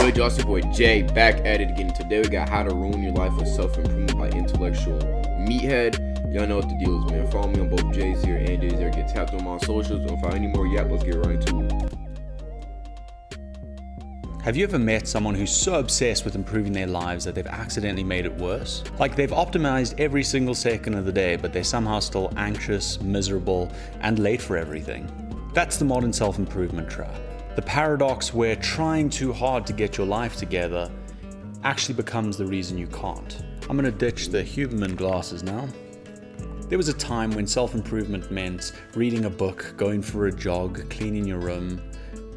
good, y'all? It's your boy Jay, back at it again. Today we got How to Ruin Your Life with Self-Improvement by Intellectual Meathead. Y'all know what the deal is, man. Follow me on both Jays here and Jays there. Get tapped on my socials. Don't find any more yet. Let's get right into it. Have you ever met someone who's so obsessed with improving their lives that they've accidentally made it worse? Like they've optimized every single second of the day, but they're somehow still anxious, miserable, and late for everything. That's the modern self-improvement trap. The paradox where trying too hard to get your life together actually becomes the reason you can't. I'm gonna ditch the Huberman glasses now. There was a time when self-improvement meant reading a book, going for a jog, cleaning your room.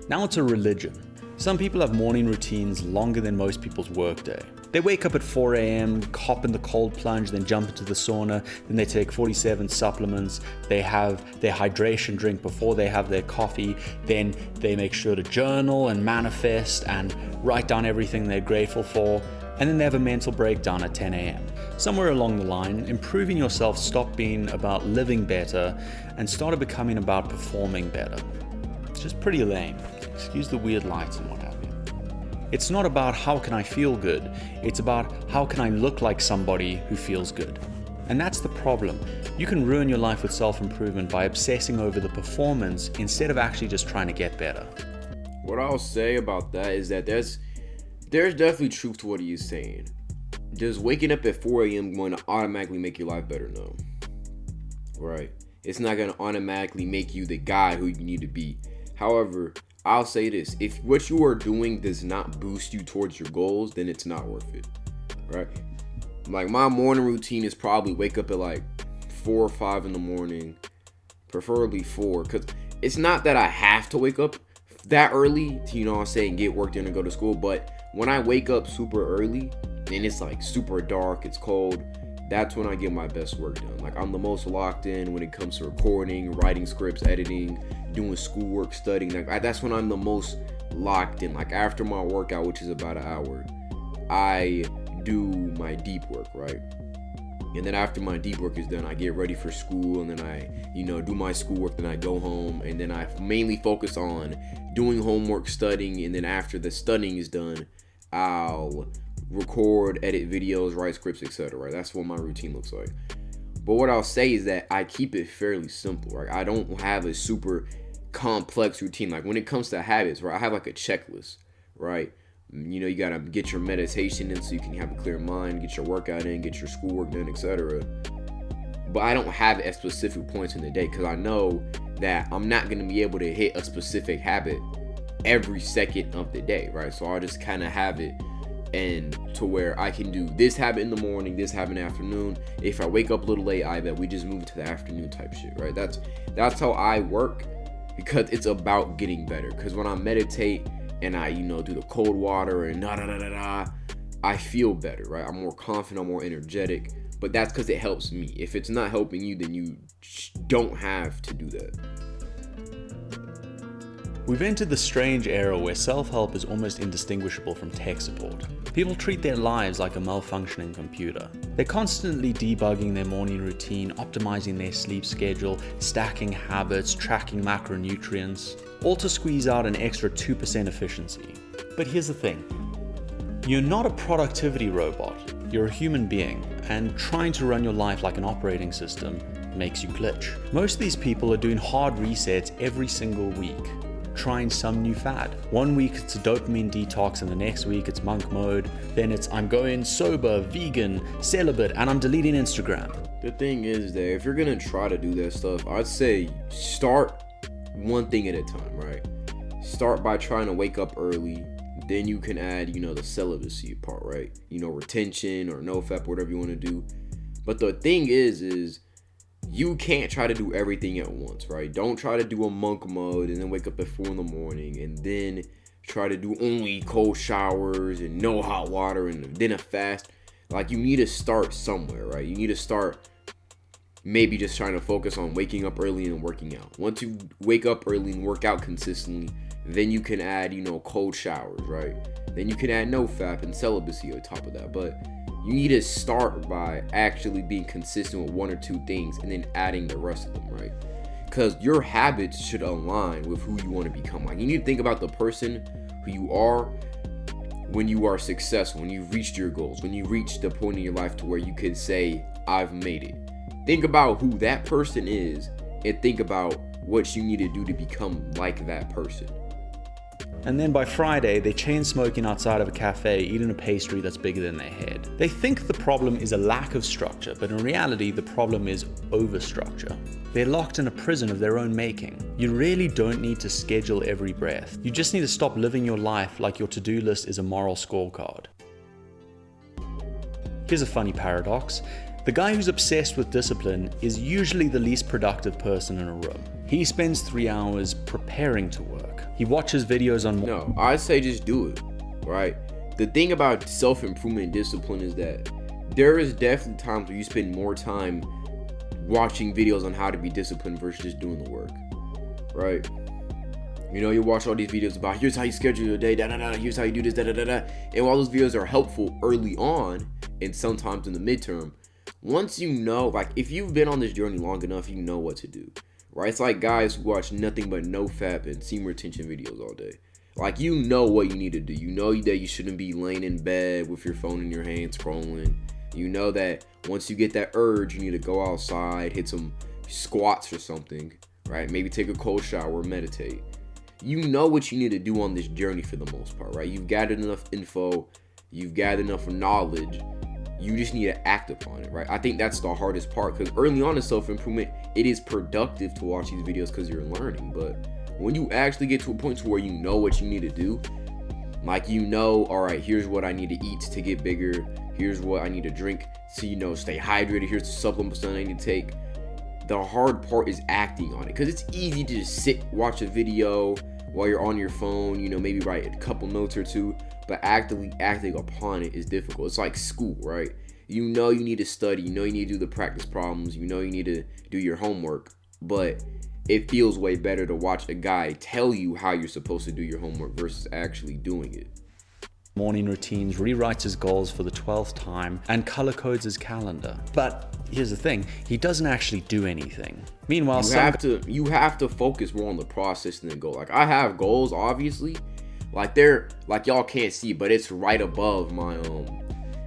Now it's a religion. Some people have morning routines longer than most people's workday. They wake up at 4 a.m., hop in the cold plunge, then jump into the sauna, then they take 47 supplements, they have their hydration drink before they have their coffee, then they make sure to journal and manifest and write down everything they're grateful for, and then they have a mental breakdown at 10 a.m. Somewhere along the line, improving yourself stopped being about living better and started becoming about performing better. It's just pretty lame. Excuse the weird lights and what have you. It's not about how can I feel good, it's about how can I look like somebody who feels good. And that's the problem. You can ruin your life with self-improvement by obsessing over the performance instead of actually just trying to get better. What I'll say about that is that there's definitely truth to what he is saying. Does waking up at 4 a.m. going to automatically make your life better? No. Right? It's not going to automatically make you the guy who you need to be. However, I'll say this, if what you are doing does not boost you towards your goals, then it's not worth it, right? Like my morning routine is probably wake up at like 4 or 5 in the morning, preferably 4, because it's not that I have to wake up that early to, you know what I'm saying, get work done and go to school, but when I wake up super early and it's like super dark, it's cold, that's when I get my best work done. Like I'm the most locked in when it comes to recording, writing scripts, editing, doing schoolwork, studying. Like that's when I'm the most locked in. Like after my workout, which is about an hour, I do my deep work, right? And then after my deep work is done, I get ready for school, and then I, do my schoolwork, then I go home, and then I mainly focus on doing homework, studying, and then after the studying is done, I'll record, edit videos, write scripts, etc. Right? That's what my routine looks like. But what I'll say is that I keep it fairly simple, right? I don't have a super complex routine. Like when it comes to habits, right? I have like a checklist, right? You gotta get your meditation in so you can have a clear mind, get your workout in, get your schoolwork done, etc. But I don't have it at specific points in the day because I know that I'm not gonna be able to hit a specific habit every second of the day, right? So I'll just kind of have it and to where I can do this habit in the morning, this habit in the afternoon. If I wake up a little late, I bet we just move to the afternoon type shit, right? That's how I work because it's about getting better. Because when I meditate and I, do the cold water and I feel better, right? I'm more confident, I'm more energetic. But that's because it helps me. If it's not helping you, then you don't have to do that. We've entered the strange era where self-help is almost indistinguishable from tech support. People treat their lives like a malfunctioning computer. They're constantly debugging their morning routine, optimizing their sleep schedule, stacking habits, tracking macronutrients, all to squeeze out an extra 2% efficiency. But here's the thing. You're not a productivity robot. You're a human being, and trying to run your life like an operating system makes you glitch. Most of these people are doing hard resets every single week, trying some new fad. One week it's a dopamine detox, and the next week it's monk mode. Then it's I'm going sober, vegan, celibate, and I'm deleting Instagram. The thing is that if you're gonna try to do that stuff, I'd say start one thing at a time, right? Start by trying to wake up early. Then you can add, the celibacy part, right? Retention or nofap, whatever you want to do. But the thing is you can't try to do everything at once, right? Don't try to do a monk mode and then wake up at 4 in the morning and then try to do only cold showers and no hot water and then a fast. Like you need to start somewhere, right? You need to start maybe just trying to focus on waking up early and working out. Once you wake up early and work out consistently, then you can add, cold showers, right? Then you can add nofap and celibacy on top of that. But you need to start by actually being consistent with 1 or 2 things and then adding the rest of them, right? Because your habits should align with who you want to become. Like, you need to think about the person who you are when you are successful, when you've reached your goals, when you reach the point in your life to where you could say, I've made it. Think about who that person is and think about what you need to do to become like that person. And then by Friday, they're chain smoking outside of a cafe, eating a pastry that's bigger than their head. They think the problem is a lack of structure, but in reality, the problem is overstructure. They're locked in a prison of their own making. You really don't need to schedule every breath. You just need to stop living your life like your to-do list is a moral scorecard. Here's a funny paradox. The guy who's obsessed with discipline is usually the least productive person in a room. He spends 3 hours preparing to work. He watches videos on... No, I say just do it, right? The thing about self-improvement and discipline is that there is definitely times where you spend more time watching videos on how to be disciplined versus just doing the work, right? You know, you watch all these videos about here's how you schedule your day, here's how you do this, and while those videos are helpful early on and sometimes in the midterm, once you know, like if you've been on this journey long enough, you know what to do, right? It's like guys who watch nothing but NoFap and seam retention videos all day. Like, you know what you need to do. You know that you shouldn't be laying in bed with your phone in your hand scrolling. You know that once you get that urge, you need to go outside, hit some squats or something, right? Maybe take a cold shower, meditate. You know what you need to do on this journey for the most part, right? You've gathered enough info, you've gathered enough knowledge. You just need to act upon it, right? I think that's the hardest part, because early on in self-improvement, it is productive to watch these videos because you're learning. But when you actually get to a point to where you know what you need to do, like, you know, all right, here's what I need to eat to get bigger. Here's what I need to drink to, you know, stay hydrated. Here's the supplements that I need to take. The hard part is acting on it, because it's easy to just sit, watch a video while you're on your phone, you know, maybe write a couple notes or two, but actively acting upon it is difficult. It's like school, right? You know you need to study, you know you need to do the practice problems, you know you need to do your homework, but it feels way better to watch a guy tell you how you're supposed to do your homework versus actually doing it. Morning routines, rewrites his goals for the 12th time, and color codes his calendar. But here's the thing, he doesn't actually do anything. Meanwhile, you have to focus more on the process than the goal. Like, I have goals, obviously. Like, they're, like, y'all can't see, but it's right above my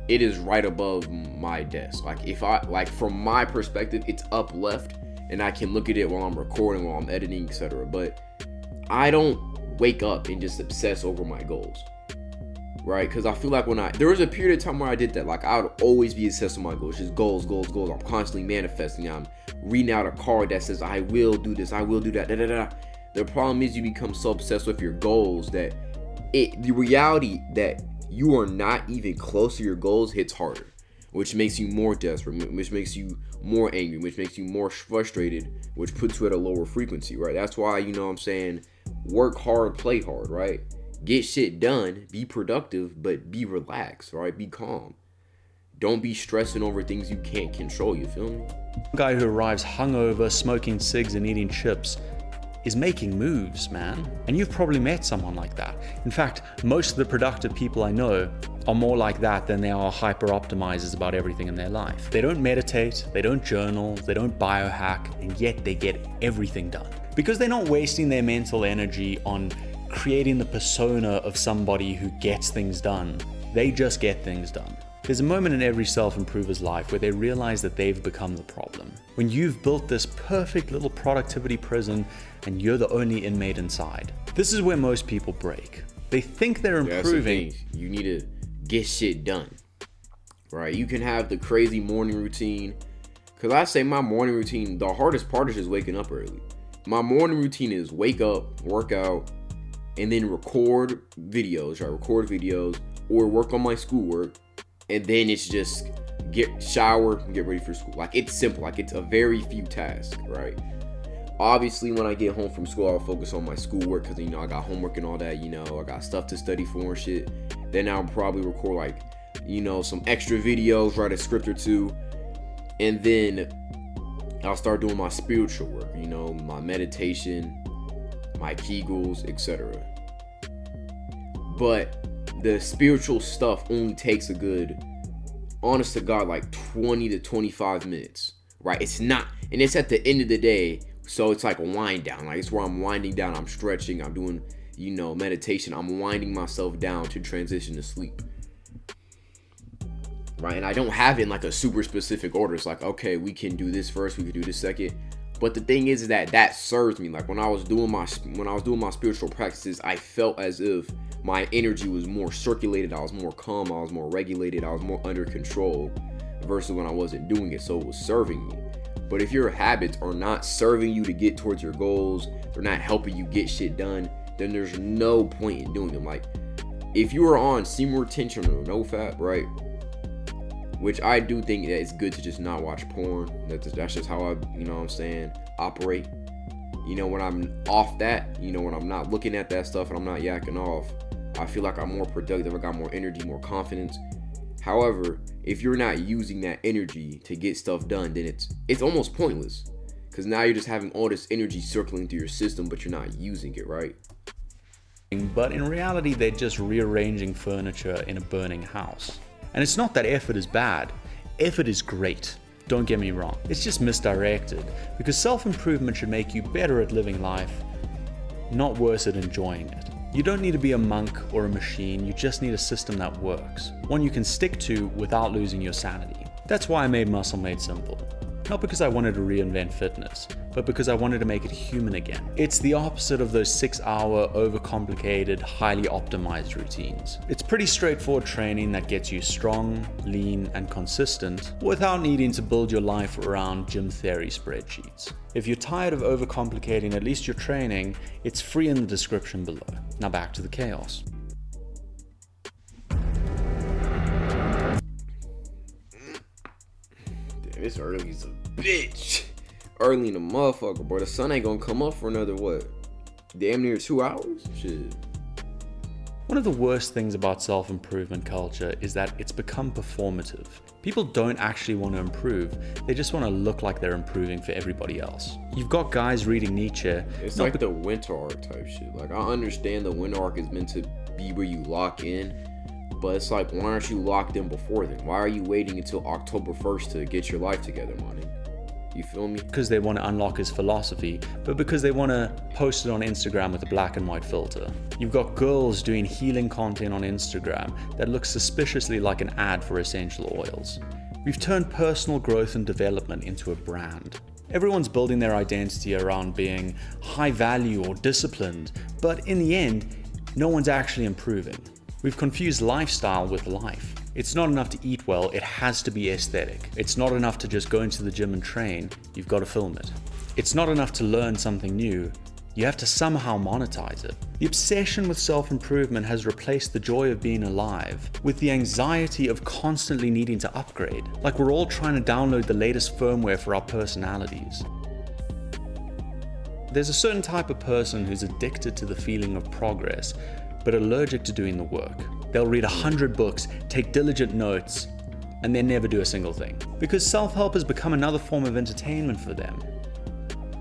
it is right above my desk. Like, if I, like, from my perspective, it's up left, and I can look at it while I'm recording, while I'm editing, etc. But I don't wake up and just obsess over my goals, right? Because I feel like there was a period of time where I did that. Like, I would always be obsessed with my goals, just goals. I'm constantly manifesting. I'm reading out a card that says, I will do this, I will do that, The problem is you become so obsessed with your goals that the reality that you are not even close to your goals hits harder, which makes you more desperate, which makes you more angry, which makes you more frustrated, which puts you at a lower frequency, right? That's why, you know what I'm saying, work hard, play hard, right? Get shit done, be productive, but be relaxed, right? Be calm. Don't be stressing over things you can't control, you feel me? A guy who arrives hungover, smoking cigs and eating chips is making moves, man. And you've probably met someone like that. In fact, most of the productive people I know are more like that than they are hyper optimizers about everything in their life. They don't meditate, they don't journal, they don't biohack, and yet they get everything done. Because they're not wasting their mental energy on creating the persona of somebody who gets things done. They just get things done. There's a moment in every self-improver's life where they realize that they've become the problem. When you've built this perfect little productivity prison and you're the only inmate inside. This is where most people break. They think they're improving. That's the thing. You need to get shit done, right? You can have the crazy morning routine. Because I say my morning routine, the hardest part is just waking up early. My morning routine is wake up, work out, and then record videos, right? Record videos or work on my schoolwork. And then it's just shower, get ready for school. Like, it's simple. Like, it's a very few tasks, right? Obviously, when I get home from school, I'll focus on my schoolwork because, you know, I got homework and all that, you know, I got stuff to study for and shit. Then I'll probably record, like, you know, some extra videos, write a script or two. And then I'll start doing my spiritual work, you know, my meditation, my Kegels, etc. But the spiritual stuff only takes a good, honest to God, like 20 to 25 minutes, right? It's not, and it's at the end of the day, so it's like a wind down. Like, it's where I'm winding down, I'm stretching, I'm doing, meditation, I'm winding myself down to transition to sleep. Right? And I don't have it in like a super specific order. It's like, okay, we can do this first, we can do this second. But the thing is that serves me. Like when I was doing my spiritual practices, I felt as if my energy was more circulated, I was more calm, I was more regulated, I was more under control versus when I wasn't doing it. So it was serving me. But if your habits are not serving you to get towards your goals, they're not helping you get shit done, then there's no point in doing them. Like if you are on semen retention or no fap, right? Which I do think that it's good to just not watch porn. That's just how I, operate. When I'm off that, when I'm not looking at that stuff and I'm not yakking off, I feel like I'm more productive. I got more energy, more confidence. However, if you're not using that energy to get stuff done, then it's almost pointless. Because now you're just having all this energy circling through your system, but you're not using it, right? But in reality, they're just rearranging furniture in a burning house. And it's not that effort is bad. Effort is great. Don't get me wrong. It's just misdirected, because self-improvement should make you better at living life, not worse at enjoying it. You don't need to be a monk or a machine. You just need a system that works, one you can stick to without losing your sanity. That's why I made Muscle Made simple. Not because I wanted to reinvent fitness, but because I wanted to make it human again. It's the opposite of those 6-hour, overcomplicated, highly optimized routines. It's pretty straightforward training that gets you strong, lean, and consistent without needing to build your life around gym theory spreadsheets. If you're tired of overcomplicating at least your training, it's free in the description below. Now back to the chaos. It's early as a bitch. Early in the motherfucker, bro. The sun ain't gonna come up for another, what? Damn near 2 hours? Shit. One of the worst things about self-improvement culture is that it's become performative. People don't actually want to improve. They just want to look like they're improving for everybody else. You've got guys reading Nietzsche. It's like the winter arc type shit. Like, I understand the winter arc is meant to be where you lock in. But it's like, why aren't you locked in before then? Why are you waiting until October 1st to get your life together, money? You feel me? Because they want to unlock his philosophy, but because they want to post it on Instagram with a black and white filter. You've got girls doing healing content on Instagram that looks suspiciously like an ad for essential oils. We've turned personal growth and development into a brand. Everyone's building their identity around being high value or disciplined, but in the end, no one's actually improving. We've confused lifestyle with life. It's not enough to eat well, it has to be aesthetic. It's not enough to just go into the gym and train, you've got to film it. It's not enough to learn something new, you have to somehow monetize it. The obsession with self-improvement has replaced the joy of being alive with the anxiety of constantly needing to upgrade, like we're all trying to download the latest firmware for our personalities. There's a certain type of person who's addicted to the feeling of progress, but allergic to doing the work. They'll read 100 books, take diligent notes, and then never do a single thing. Because self-help has become another form of entertainment for them.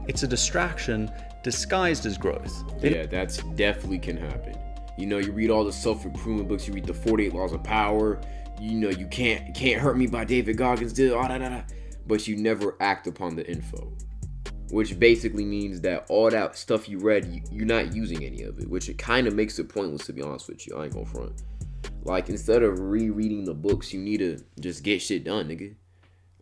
It's a distraction disguised as growth. Yeah, that's definitely can happen. You read all the self-improvement books, you read the 48 Laws of Power, you can't hurt me by David Goggins, but you never act upon the info. Which basically means that all that stuff you read, you're not using any of it, which it kind of makes it pointless, to be honest with you. I ain't gonna front. Like, instead of rereading the books, you need to just get shit done, nigga.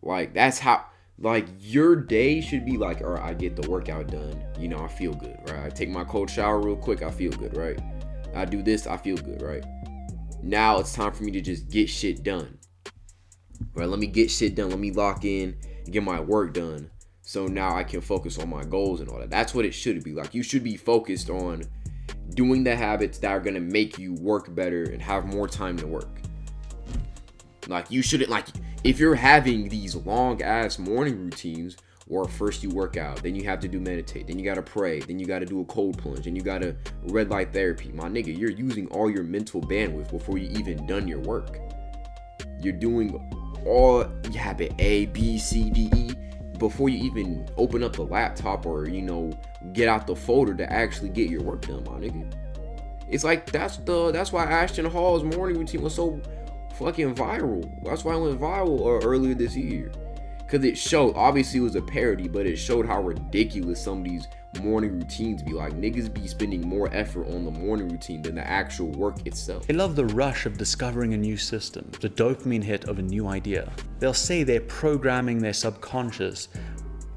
Like, that's how, like, your day should be like, all right, I get the workout done. I feel good, right? I take my cold shower real quick, I feel good, right? I do this, I feel good, right? Now it's time for me to just get shit done. Right, let me get shit done. Let me lock in and get my work done. So now I can focus on my goals and all that. That's what it should be. Like, you should be focused on doing the habits that are going to make you work better and have more time to work. Like, you shouldn't, like, if you're having these long ass morning routines where first you work out, then you have to do meditate, then you got to pray, then you got to do a cold plunge, and you got to red light therapy. My nigga, you're using all your mental bandwidth before you even done your work. You're doing all habit A, B, C, D, E before you even open up the laptop or, get out the folder to actually get your work done, my nigga. It's like, that's why Ashton Hall's morning routine was so fucking viral. That's why it went viral earlier this year. Because it showed, obviously it was a parody, but it showed how ridiculous some of these morning routines be like. Niggas be spending more effort on the morning routine than the actual work itself. They love the rush of discovering a new system, the dopamine hit of a new idea. They'll say they're programming their subconscious,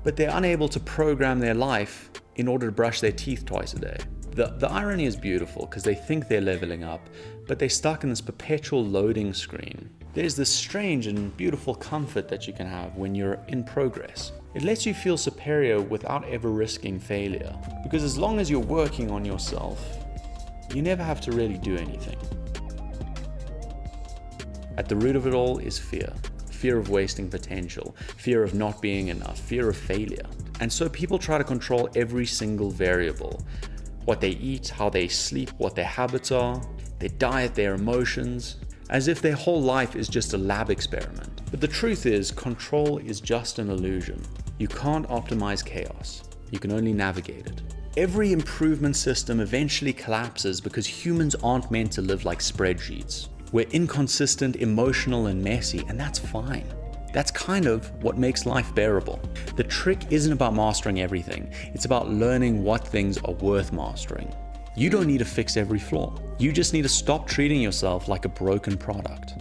but they're unable to program their life in order to brush their teeth twice a day. The irony is beautiful because they think they're leveling up, but they're stuck in this perpetual loading screen. There's this strange and beautiful comfort that you can have when you're in progress. It lets you feel superior without ever risking failure. Because as long as you're working on yourself, you never have to really do anything. At the root of it all is fear. Fear of wasting potential, fear of not being enough, fear of failure. And so people try to control every single variable. What they eat, how they sleep, what their habits are, their diet, their emotions, as if their whole life is just a lab experiment. But the truth is, control is just an illusion. You can't optimize chaos. You can only navigate it. Every improvement system eventually collapses because humans aren't meant to live like spreadsheets. We're inconsistent, emotional, and messy, and that's fine. That's kind of what makes life bearable. The trick isn't about mastering everything. It's about learning what things are worth mastering. You don't need to fix every flaw. You just need to stop treating yourself like a broken product.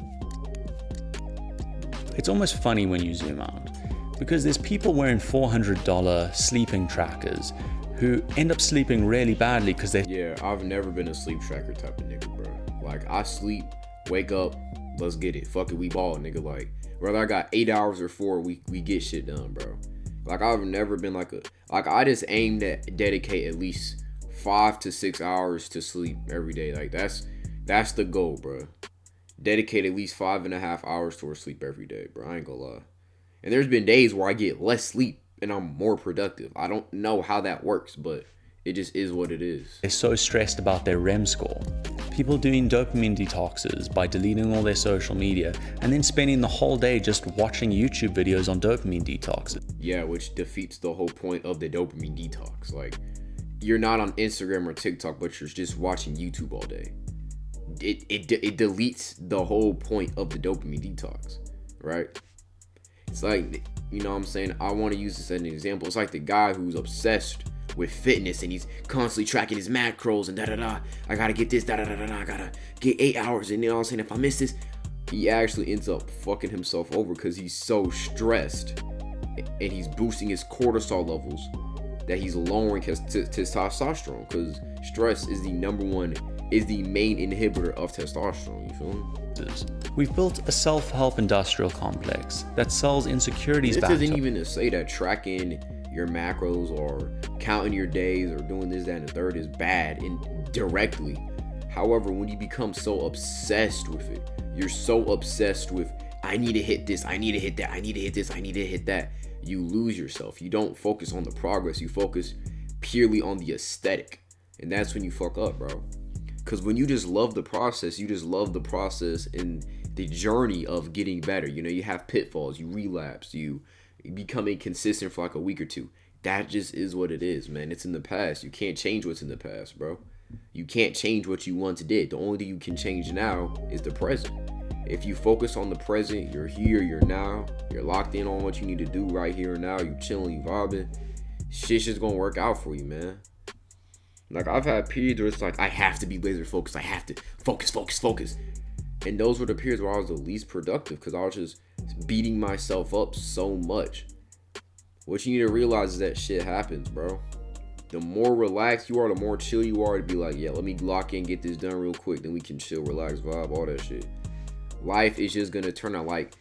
It's almost funny when you zoom out, because there's people wearing $400 sleeping trackers who end up sleeping really badly because they... Yeah, I've never been a sleep tracker type of nigga, bro. Like, I sleep, wake up, let's get it. Fuck it, we ball, nigga. Like, whether I got 8 hours or 4, we get shit done, bro. Like, I've never been like I just aim to dedicate at least 5 to 6 hours to sleep every day. Like, that's the goal, bro. Dedicate at least 5.5 hours towards sleep every day, bro. I ain't gonna lie. And there's been days where I get less sleep and I'm more productive. I don't know how that works, but it just is what it is. They're so stressed about their REM score. People doing dopamine detoxes by deleting all their social media and then spending the whole day just watching YouTube videos on dopamine detoxes. Yeah, which defeats the whole point of the dopamine detox. Like, you're not on Instagram or TikTok, but you're just watching YouTube all day. It deletes the whole point of the dopamine detox, right? It's like, you know what I'm saying? I want to use this as an example. It's like the guy who's obsessed with fitness and he's constantly tracking his macros and da-da-da. I gotta get this, da-da-da-da-da. I gotta get 8 hours. And you know what I'm saying? If I miss this, he actually ends up fucking himself over because he's so stressed and he's boosting his cortisol levels that he's lowering his testosterone, because stress is the main inhibitor of testosterone. You feel me? We've built a self-help industrial complex that sells insecurities back. This isn't even to say that tracking your macros or counting your days or doing this, that, and the third is bad indirectly. However, when you become so obsessed with it, you're so obsessed with, I need to hit this, I need to hit that, I need to hit this, I need to hit that, you lose yourself. You don't focus on the progress. You focus purely on the aesthetic. And that's when you fuck up, bro. Because when you just love the process, you just love the process and the journey of getting better. You know, you have pitfalls, you relapse, you become inconsistent for like a week or two. That just is what it is, man. It's in the past. You can't change what's in the past, bro. You can't change what you once did. The only thing you can change now is the present. If you focus on the present, you're here, you're now, you're locked in on what you need to do right here and now, you chilling, you vibing, shit's just gonna work out for you, man. Like, I've had periods where it's like, I have to be laser focused, I have to focus. And those were the periods where I was the least productive because I was just beating myself up so much. What you need to realize is that shit happens, bro. The more relaxed you are, the more chill you are to be like, yeah, let me lock in, get this done real quick, then we can chill, relax, vibe, all that shit. Life is just gonna turn out like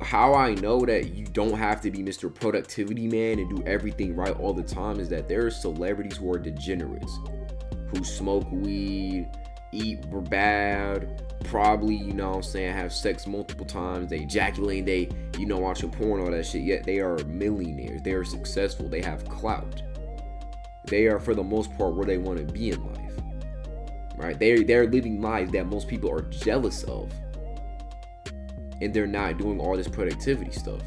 how I know that you don't have to be Mr. Productivity Man and do everything right all the time is that there are celebrities who are degenerates, who smoke weed, eat bad, probably, you know what I'm saying, have sex multiple times, they ejaculate, they, you know, watching porn, all that shit, yet they are millionaires, they are successful, they have clout. They are, for the most part, where they want to be in life, right? They're living lives that most people are jealous of. And they're not doing all this productivity stuff.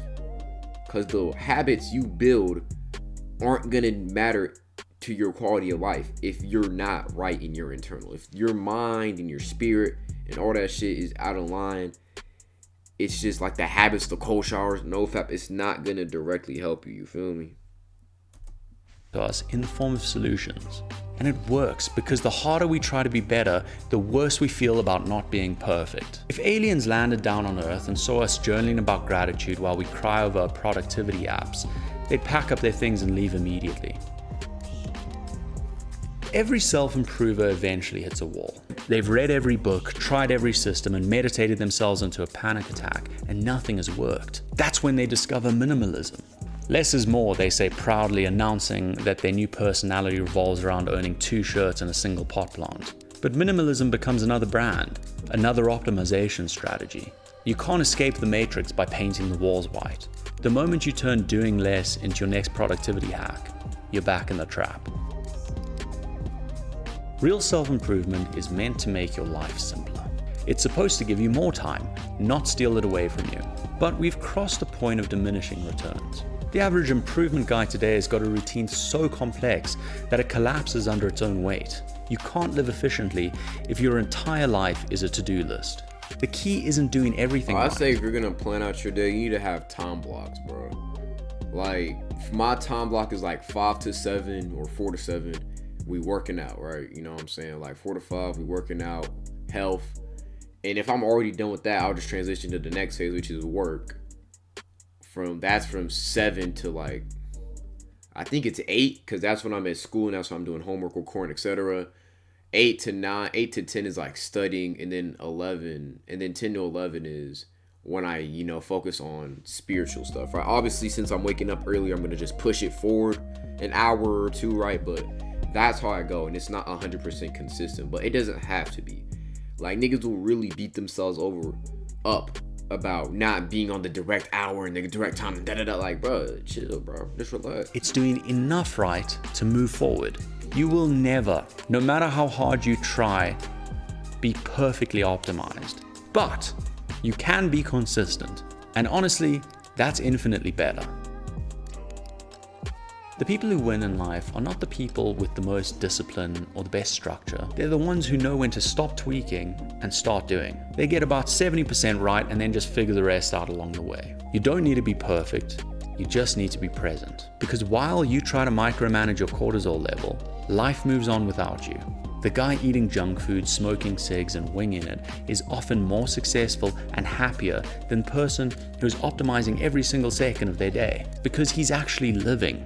Because the habits you build aren't going to matter to your quality of life if you're not right in your internal. If your mind and your spirit and all that shit is out of line, it's just like the habits, the cold showers, no fap, it's not going to directly help you. You feel me? to us in the form of solutions. And it works because the harder we try to be better, the worse we feel about not being perfect. If aliens landed down on Earth and saw us journaling about gratitude while we cry over our productivity apps, they'd pack up their things and leave immediately. Every self-improver eventually hits a wall. They've read every book, tried every system, and meditated themselves into a panic attack, and nothing has worked. That's when they discover minimalism. Less is more, they say proudly, announcing that their new personality revolves around owning 2 shirts and a single pot plant. But minimalism becomes another brand, another optimization strategy. You can't escape the matrix by painting the walls white. The moment you turn doing less into your next productivity hack, you're back in the trap. Real self-improvement is meant to make your life simpler. It's supposed to give you more time, not steal it away from you. But we've crossed the point of diminishing returns. The average improvement guy today has got a routine so complex that it collapses under its own weight. You can't live efficiently if your entire life is a to-do list. The key isn't doing everything right. I say if you're gonna plan out your day, you need to have time blocks, bro. Like, my time block is like 5 to 7 or 4 to 7. We working out, right? You know what I'm saying? Like 4 to 5, we working out, health. And if I'm already done with that, I'll just transition to the next phase, which is work. That's from 7 to like, I think it's 8, because that's when I'm at school and that's when I'm doing homework, recording, etc. 8 to 9, 8 to 10 is like studying, and then 11, and then 10 to 11 is when I, focus on spiritual stuff, right? Obviously, since I'm waking up earlier, I'm going to just push it forward an hour or two, right? But that's how I go, and it's not 100% consistent, but it doesn't have to be. Like, niggas will really beat themselves up about not being on the direct hour and the direct time and da-da-da. Like, bro, chill, bro. Just relax. It's doing enough right to move forward. You will never, no matter how hard you try, be perfectly optimized. But you can be consistent. And honestly, that's infinitely better. The people who win in life are not the people with the most discipline or the best structure. They're the ones who know when to stop tweaking and start doing. They get about 70% right and then just figure the rest out along the way. You don't need to be perfect, you just need to be present. Because while you try to micromanage your cortisol level, life moves on without you. The guy eating junk food, smoking cigs, and winging it is often more successful and happier than the person who's optimizing every single second of their day, because he's actually living.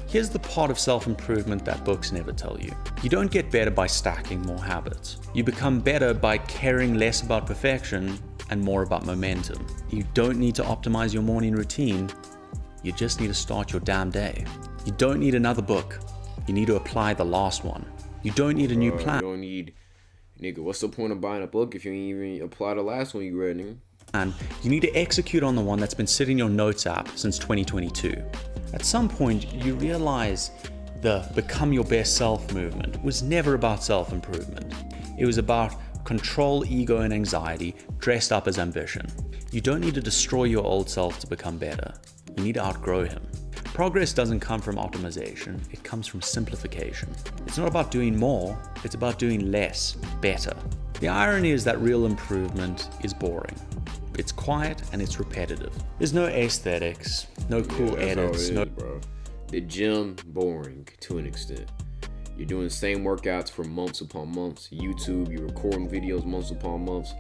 Here's the part of self-improvement that books never tell you. You don't get better by stacking more habits. You become better by caring less about perfection and more about momentum. You don't need to optimize your morning routine. You just need to start your damn day. You don't need another book. You need to apply the last one. You don't need a new plan. You don't need, nigga, what's the point of buying a book if you ain't even apply the last one you read, nigga? And you need to execute on the one that's been sitting in your notes app since 2022. At some point, you realize the Become Your Best Self movement was never about self-improvement. It was about control, ego, and anxiety dressed up as ambition. You don't need to destroy your old self to become better. You need to outgrow him. Progress doesn't come from optimization, it comes from simplification. It's not about doing more, it's about doing less, better. The irony is that real improvement is boring. It's quiet and it's repetitive. There's no aesthetics, no cool edits. Bro. The gym, boring to an extent. You're doing the same workouts for months upon months. YouTube, you're recording videos months upon months.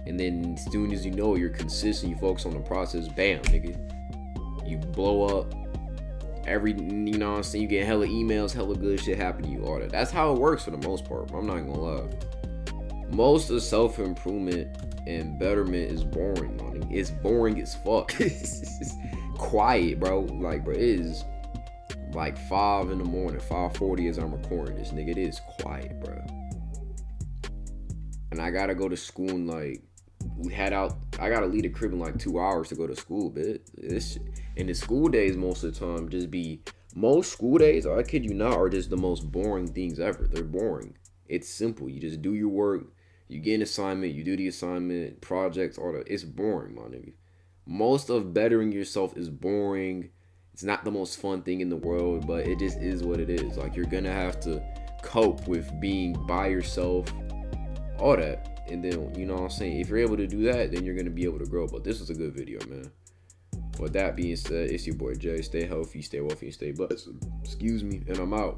And then as soon as you know you're consistent, you focus on the process, bam, nigga. You blow up. You know what I'm saying? You get hella emails, hella good shit happen to you, all that. That's how it works for the most part, I'm not gonna lie. Most of self-improvement and betterment is boring, man. It's boring as fuck. It's quiet, bro. Like, bro, it is like 5 in the morning, 5:40 as I'm recording this, nigga. It is quiet, bro. And I gotta go to school and like, I gotta leave the crib in like 2 hours to go to school, bitch. And the school days most of the time most school days, I kid you not, are just the most boring things ever. They're boring. It's simple. You just do your work. You get an assignment, you do the assignment, projects, all that. It's boring, my nigga. Most of bettering yourself is boring. It's not the most fun thing in the world, but it just is what it is. Like, you're gonna have to cope with being by yourself, all that. And then, you know what I'm saying? If you're able to do that, then you're gonna be able to grow. But this was a good video, man. With that being said, it's your boy Jay. Stay healthy, stay wealthy, and stay blessed. Excuse me, and I'm out.